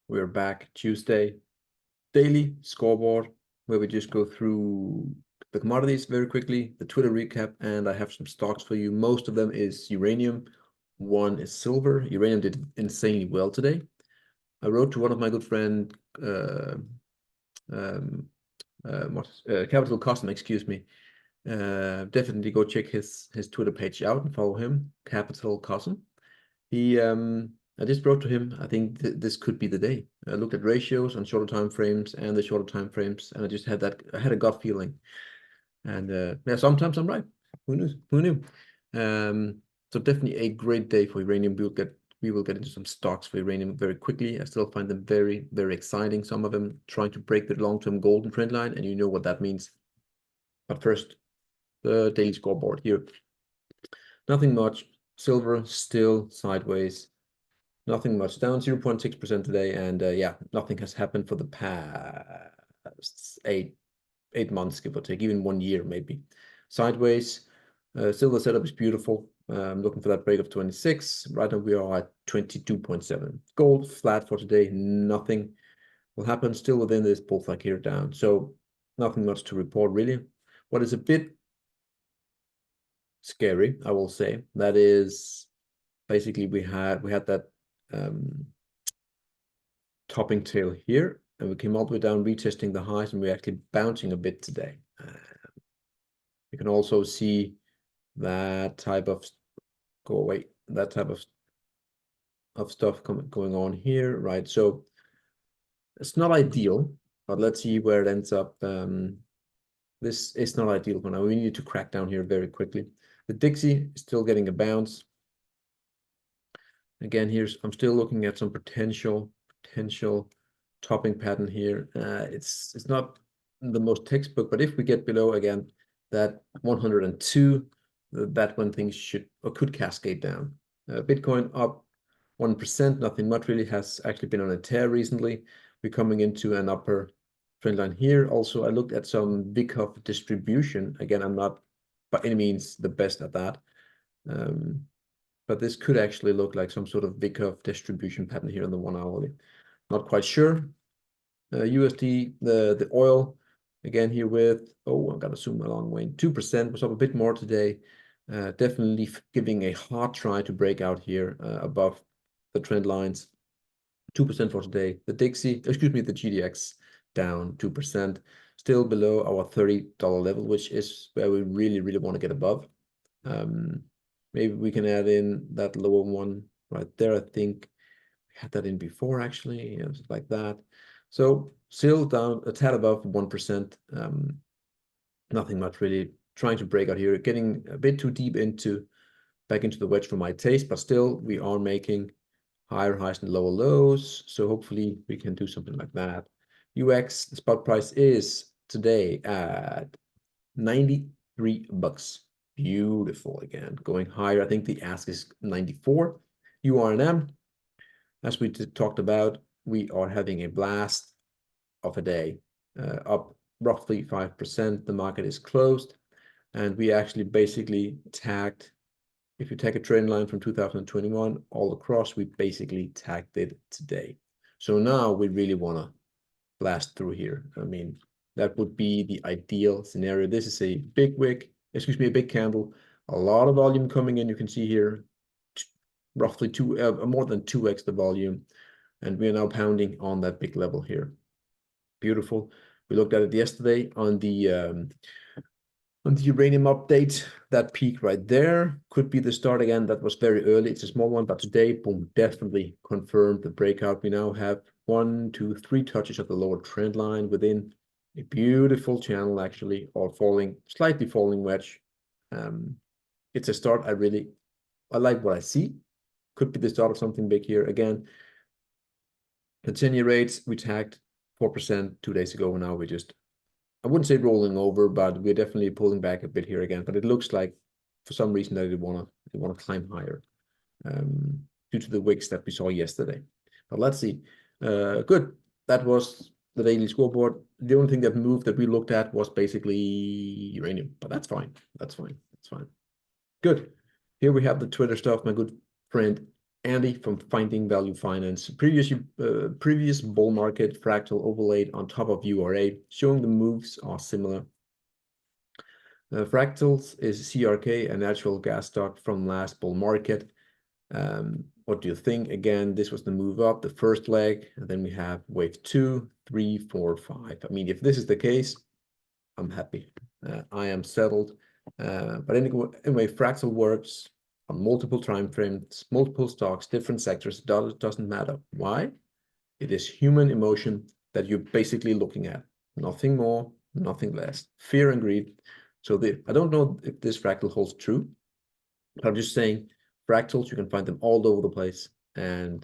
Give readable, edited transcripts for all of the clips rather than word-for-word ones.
We're back Tuesday, daily scoreboard, where we just go through the commodities very quickly, the Twitter recap, and I have some stocks for you. Most of them is uranium, one is silver. Uranium did insanely well today. I wrote to one of my good friend, Capital Custom, excuse me. Definitely go check his Twitter page out and follow him, Capital Custom. I just wrote to him. I think this could be the day. I looked at ratios on shorter time frames and the shorter time frames, and I just had that. I had a gut feeling, and yeah, sometimes I'm right. Who knew? Who knew? So definitely a great day for uranium. We will get into some stocks for uranium very quickly. I still find them very, very exciting. Some of them trying to break the long-term golden trend line, and you know what that means. But first, the daily scoreboard here. Nothing much. Silver still sideways. Nothing much, down 0.6% today, and yeah, nothing has happened for the past eight months, give or take, even 1 year maybe. Sideways, silver setup is beautiful. I'm looking for that break of 26. Right now we are at 22.7. Gold flat for today. Nothing will happen. Still within this bull flag here down. So nothing much to report really. What is a bit scary, I will say, that is basically we had that topping tail here, and we came all the way down retesting the highs, and we're actually bouncing a bit today. You can also see that type of that type of stuff going on here, right? So it's not ideal, but let's see where it ends up. This is not ideal for now. We need to crack down here very quickly. The Dixie is still getting a bounce. Again, I'm still looking at some potential topping pattern here. It's not the most textbook, but if we get below again that 102, that when things should or could cascade down. Bitcoin up 1%, nothing much really, has actually been on a tear recently. We're coming into an upper trend line here. Also, I looked at some Vyckoff distribution. Again, I'm not by any means the best at that. But this could actually look like some sort of Vyckoff distribution pattern here in the 1 hourly. Not quite sure. USD, the oil, again here with, I've got to zoom a long way, 2%, was up a bit more today. Definitely giving a hard try to break out here above the trend lines. 2% for today. The GDX down 2%, still below our $30 level, which is where we really, really want to get above. Maybe we can add in that lower one right there. I think we had that in before, actually. Yeah, like that. So still down a tad above 1%. Nothing much really. Trying to break out here, getting a bit too deep back into the wedge for my taste, but still we are making higher highs and lower lows. So hopefully we can do something like that. UX, the spot price is today at 93 bucks. Beautiful again, going higher. I think the ask is 94. URNM, as we talked about, we are having a blast of a day, up roughly 5%. The market is closed, and we actually basically tagged, if you take a trend line from 2021 all across, we basically tagged it today. So now we really want to blast through here. I mean, that would be the ideal scenario. This is a big wick, a big candle, a lot of volume coming in. You can see here, roughly more than 2x the volume, and we are now pounding on that big level here. Beautiful. We looked at it yesterday on the uranium update. That peak right there could be the start again. That was very early. It's a small one, but today, boom, definitely confirmed the breakout. We now have 1, 2, 3 touches of the lower trend line within a beautiful channel, actually, or slightly falling wedge. It's a start. I like what I see. Could be the start of something big here. Again, the 10-year rates, we tagged 4% 2 days ago, and now we're just, I wouldn't say rolling over, but we're definitely pulling back a bit here again. But it looks like for some reason that they want to climb higher due to the wicks that we saw yesterday. But let's see. Good. That was the daily scoreboard. The only thing that moved that we looked at was basically uranium, but that's fine. That's fine. That's fine. Good. Here we have the Twitter stuff. My good friend Andy from Finding Value Finance. Previous bull market fractal overlaid on top of URA, showing the moves are similar. Fractals is CRK, a natural gas stock from last bull market. What do you think? Again, this was the move up, the first leg, and then we have wave 2, 3, 4, 5. I mean, if this is the case, I'm happy. I am settled. But anyway, fractal works on multiple time frames, multiple stocks, different sectors. Doesn't matter. Why? It is human emotion that you're basically looking at. Nothing more, nothing less. Fear and greed. So I don't know if this fractal holds true, but I'm just saying fractals, you can find them all over the place, and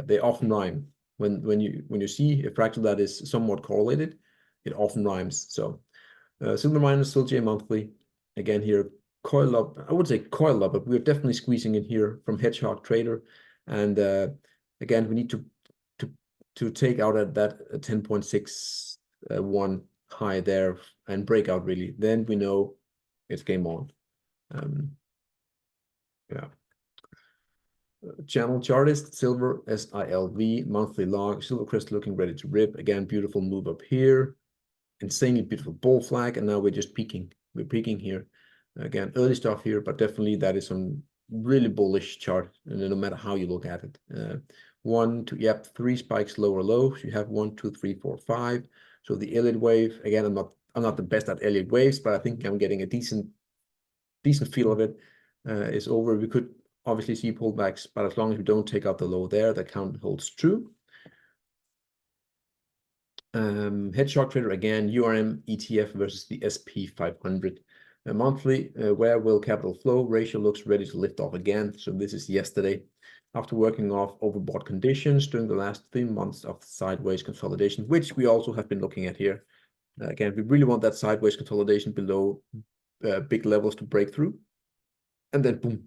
they often rhyme. When you see a fractal that is somewhat correlated, it often rhymes. So silver miners, still J monthly. Again here, coil up. I would say coil up, but we're definitely squeezing in here from Hedgehog Trader. And again, we need to take out at that 10.61 high there and break out really. Then we know it's game on. Yeah. Channel chartist, silver SILV, monthly log, silver crystal looking ready to rip. Again, beautiful move up here. Insanely beautiful bull flag, and now we're just peaking. We're peaking here. Again, early stuff here, but definitely that is some really bullish chart, and no matter how you look at it. 1, 2, yep, 3 spikes lower low. So you have 1, 2, 3, 4, 5. So the Elliott wave, again, I'm not the best at Elliott waves, but I think I'm getting a decent feel of it. Is over. We could obviously see pullbacks, but as long as we don't take out the low there, the count holds true. Hedgehog Trader again, URNM ETF versus the SP 500. Monthly, where will capital flow? Ratio looks ready to lift off again. So this is yesterday. After working off overbought conditions during the last 3 months of sideways consolidation, which we also have been looking at here. Again, we really want that sideways consolidation below big levels to break through. And then boom,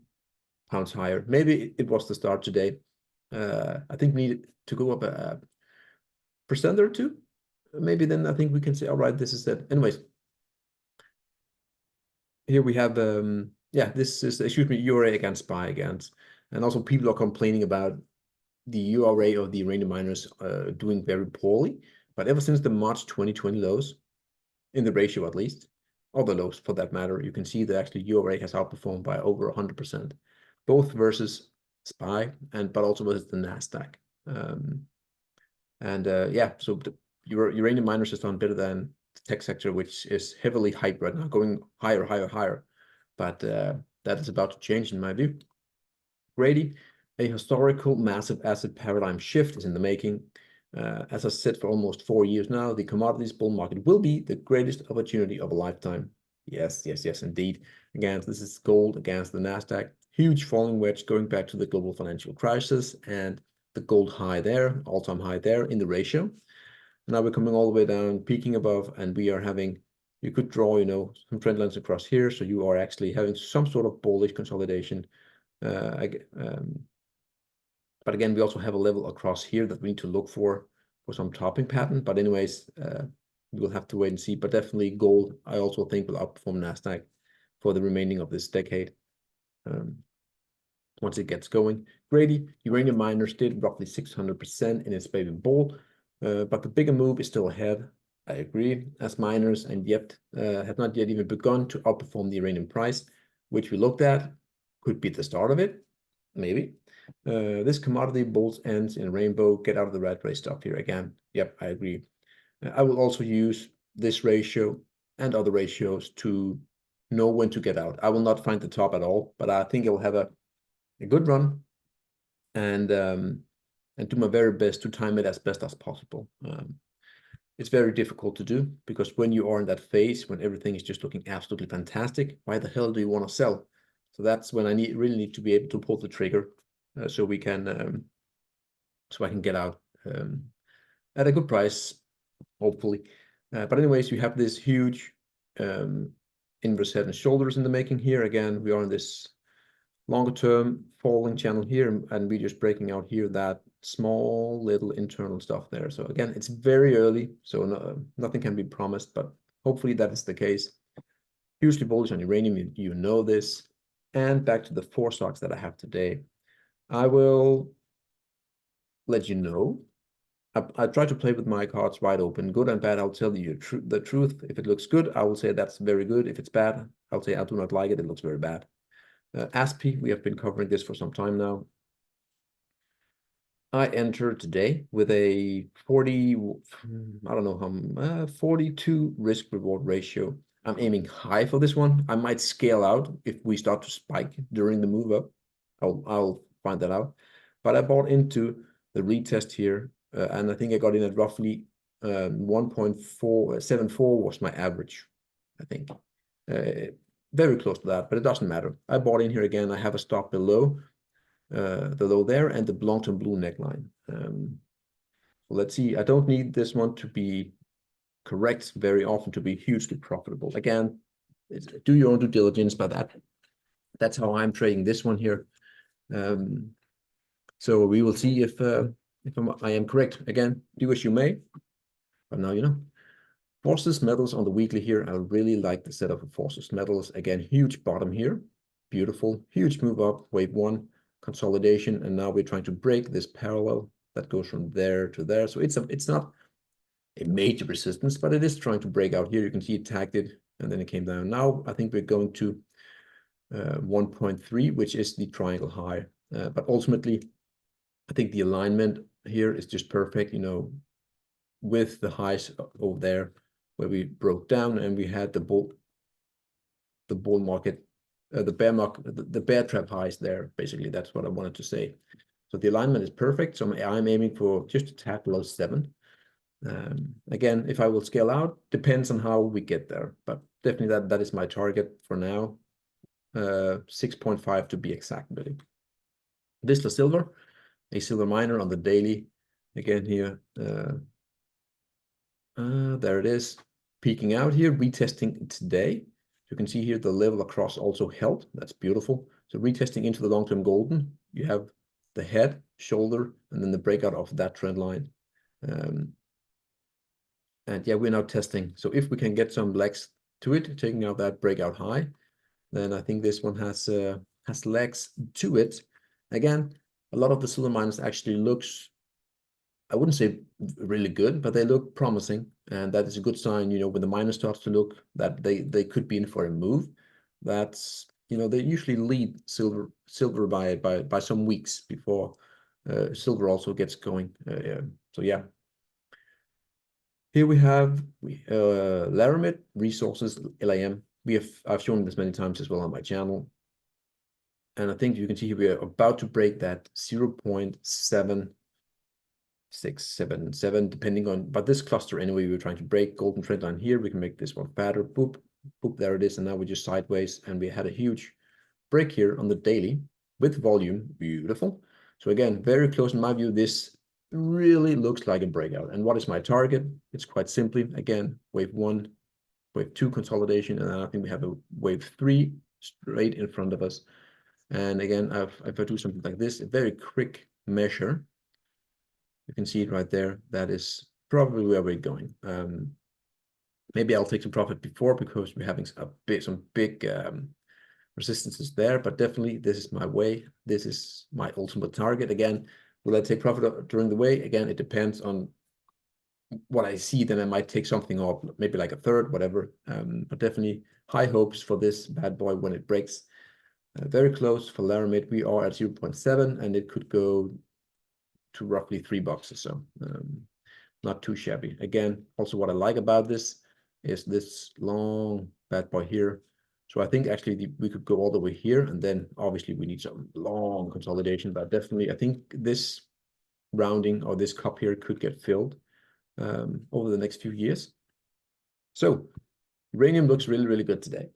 pounds higher. Maybe it was the start today. I think we need to go up a percent or two. Maybe then I think we can say, all right, this is it. Anyways, here we have, yeah, this is, excuse me, URA against SPY against. And also people are complaining about the URA of the uranium miners doing very poorly. But ever since the March 2020 lows, in the ratio at least, or the lows for that matter, you can see that actually URA has outperformed by over 100%, both versus SPY but also versus the NASDAQ. Yeah, so the uranium miners has done better than the tech sector, which is heavily hyped right now, going higher, higher, higher. But that is about to change in my view. Grady, a historical massive asset paradigm shift is in the making. As I said for almost 4 years now, the commodities bull market will be the greatest opportunity of a lifetime. Yes, yes, yes, indeed. Again, this is gold against the NASDAQ. Huge falling wedge going back to the global financial crisis and the gold high there, all-time high there in the ratio. Now we're coming all the way down, peaking above, and we are having, you could draw, you know, some trend lines across here. So you are actually having some sort of bullish consolidation. But again, we also have a level across here that we need to look for some topping pattern. But anyways, we'll have to wait and see. But definitely gold, I also think, will outperform NASDAQ for the remaining of this decade. Once it gets going. Grady, uranium miners did roughly 600% in its baby bull, but the bigger move is still ahead. I agree, as miners and yet have not yet even begun to outperform the uranium price, which we looked at, could be the start of it, maybe. This commodity bulls ends in rainbow, get out of the rat race stuff here again. Yep, I agree. I will also use this ratio and other ratios to know when to get out. I will not find the top at all, but I think I will have a good run and do my very best to time it as best as possible. It's very difficult to do because when you are in that phase, when everything is just looking absolutely fantastic, why the hell do you want to sell? So that's when I really need to be able to pull the trigger so we can so I can get out at a good price, hopefully. But anyways, you have this huge inverse head and shoulders in the making here. Again, we are in this longer term falling channel here, and we're just breaking out here that small little internal stuff there. So again, it's very early, so nothing can be promised, but hopefully that is the case. Hugely bullish on uranium, you know this. And back to the 4 stocks that I have today. I will let you know. I try to play with my cards wide open, good and bad. I'll tell you the truth. If it looks good, I will say that's very good. If it's bad, I'll say I do not like it. It looks very bad. ASPI, we have been covering this for some time now. I entered today with a 40, I don't know how, 42 risk reward ratio. I'm aiming high for this one. I might scale out if we start to spike during the move up. I'll find that out. But I bought into the retest here, and I think I got in at roughly 1.474 was my average, I think. Very close to that, but it doesn't matter. I bought in here again. I have a stop below the low there and the long-term blue neckline. Let's see. I don't need this one to be correct very often to be hugely profitable. Again, do your own due diligence, but that's how I'm trading this one here. So we will see if I am correct. Again, do as you may, but now you know. Forces metals on the weekly here. I really like the setup of forces metals. Again, huge bottom here. Beautiful, huge move up, wave one, consolidation, and now we're trying to break this parallel that goes from there to there. So it's not a major resistance, but it is trying to break out here. You can see it tagged it, and then it came down. Now I think we're going to 1.3, which is the triangle high. But ultimately, I think the alignment here is just perfect, you know, with the highs over there where we broke down and we had the bull market, the bear market, the bear trap highs there. Basically, that's what I wanted to say. So the alignment is perfect. So I'm aiming for just a tap below 7. Again, if I will scale out, depends on how we get there, but definitely that is my target for now. 6.5 to be exact, really. VZLA silver, a silver miner on the daily. Again here, there it is, peaking out here, retesting today. You can see here the level across also held. That's beautiful. So retesting into the long-term golden. You have the head, shoulder, and then the breakout of that trend line. And yeah, we're now testing. So if we can get some legs to it, taking out that breakout high, then I think this one has legs to it. Again, a lot of the silver miners actually looks, I wouldn't say really good, but they look promising, and that is a good sign. You know, when the miner starts to look that they could be in for a move, that's, you know, they usually lead silver by some weeks before silver also gets going. So yeah. Here we have Laramide Resources LAM. I've shown this many times as well on my channel. And I think you can see here we are about to break that 0.7677, depending on, but this cluster anyway, we were trying to break golden trend line here. We can make this one fatter. Boop, boop, there it is. And now we're just sideways, and we had a huge break here on the daily with volume. Beautiful. So again, very close in my view. This really looks like a breakout. And what is my target? It's quite simply, again, wave 1, wave 2 consolidation, and then I think we have a wave 3 straight in front of us. And again, if I do something like this, a very quick measure, you can see it right there. That is probably where we're going. Maybe I'll take some profit before because we're having some big resistances there, but definitely this is my way. This is my ultimate target. Again, will I take profit during the way? Again, it depends on what I see. Then I might take something off, maybe like a third, whatever. But definitely high hopes for this bad boy when it breaks. Very close for Laramide. We are at 0.7, and it could go to roughly $3 or so. Not too shabby. Again, also what I like about this is this long bad boy here. So I think actually we could go all the way here, and then obviously we need some long consolidation, but definitely I think this rounding or this cup here could get filled over the next few years. So uranium looks really, really good today.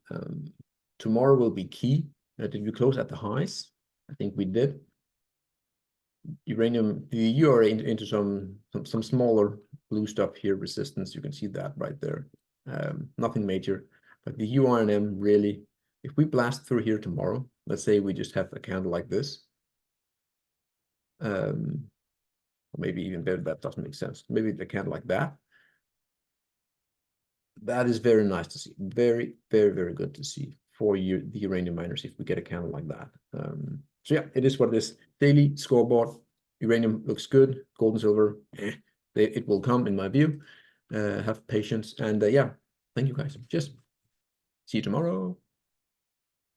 Tomorrow will be key. Did we close at the highs? I think we did. Uranium, you are into some smaller blue stuff here, resistance. You can see that right there. Nothing major. But the URNM really, if we blast through here tomorrow, let's say we just have a candle like this, or maybe even better, that doesn't make sense. Maybe a candle like that. That is very nice to see. Very, very, very good to see for you, the uranium miners, if we get a candle like that. So yeah, it is what it is. Daily scoreboard. Uranium looks good. Gold and silver, it will come in my view. Have patience, and yeah, thank you guys. Just see you tomorrow.